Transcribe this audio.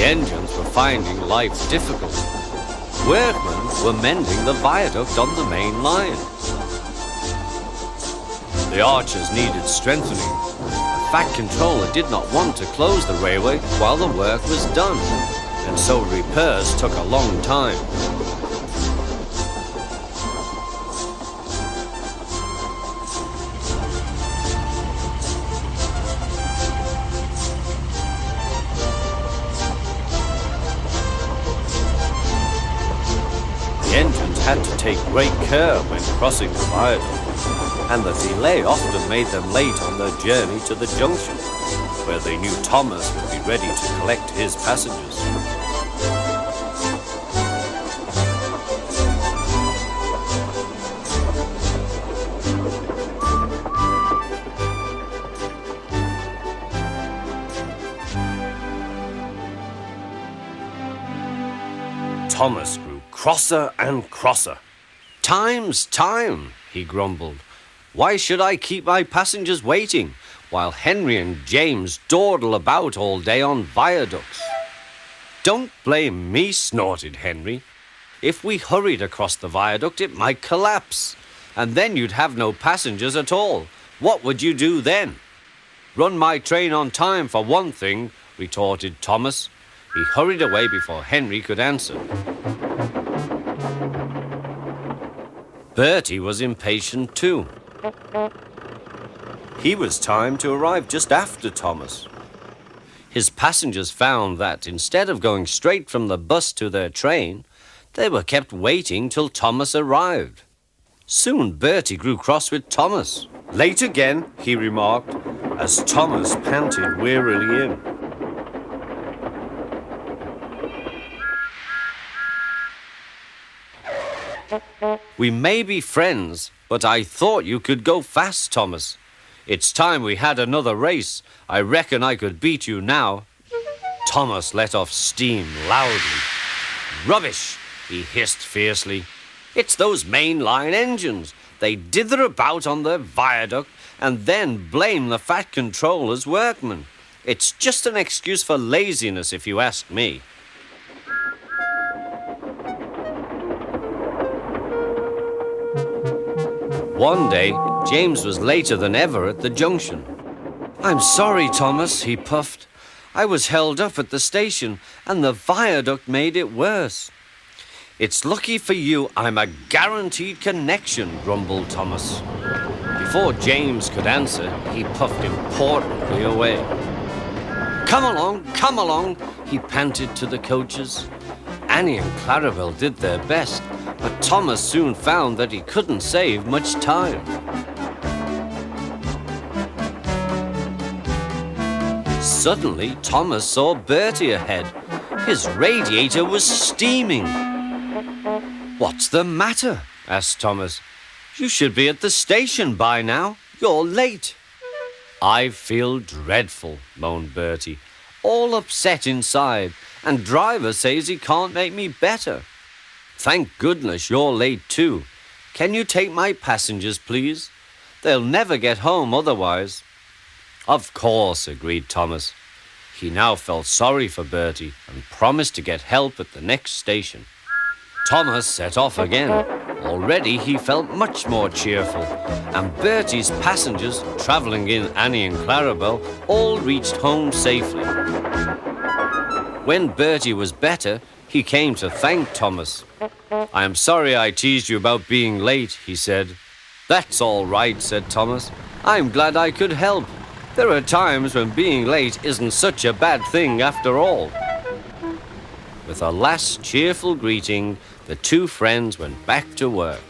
The engines were finding life difficult. Workmen were mending the viaduct on the main line. The arches needed strengthening. The Fat Controller did not want to close the railway while the work was done, and so repairs took a long time. The engines had to take great care when crossing the viaduct, and the delay often made them late on their journey to the junction, where they knew Thomas would be ready to collect his passengers. Thomas grew crosser and crosser. "Time's time," he grumbled. "Why should I keep my passengers waiting while Henry and James dawdle about all day on viaducts?" "Don't blame me," snorted Henry. "If we hurried across the viaduct, it might collapse, and then you'd have no passengers at all. What would you do then?" "Run my train on time for one thing," retorted Thomas. He hurried away before Henry could answer. Bertie was impatient too. He was timed to arrive just after Thomas. His passengers found that instead of going straight from the bus to their train, they were kept waiting till Thomas arrived. Soon Bertie grew cross with Thomas. "Late again," he remarked, as Thomas panted wearily in. "We may be friends, but I thought you could go fast, Thomas. It's time we had another race. I reckon I could beat you now." Thomas let off steam loudly. "Rubbish," he hissed fiercely. "It's those mainline engines. They dither about on their viaduct and then blame the Fat Controller's workmen. It's just an excuse for laziness, if you ask me." One day, James was later than ever at the junction. "I'm sorry, Thomas," he puffed. "I was held up at the station, and the viaduct made it worse." "It's lucky for you I'm a guaranteed connection," grumbled Thomas. Before James could answer, he puffed importantly away. Come along," he panted to the coaches. Annie and Clarabel did their best, but Thomas soon found that he couldn't save much time. Suddenly, Thomas saw Bertie ahead. His radiator was steaming. "What's the matter?" asked Thomas. "You should be at the station by now. You're late." "I feel dreadful," moaned Bertie. "All upset inside, and driver says he can't make me better." "Thank goodness you're late too. Can you take my passengers, please? They'll never get home otherwise." "Of course," agreed Thomas. He now felt sorry for Bertie and promised to get help at the next station. Thomas set off again. Already he felt much more cheerful, and Bertie's passengers, travelling in Annie and Clarabel, all reached home safely. When Bertie was better, he came to thank Thomas. "I am sorry I teased you about being late," he said. "That's all right," said Thomas. "I'm glad I could help. There are times when being late isn't such a bad thing after all." With a last cheerful greeting, the two friends went back to work.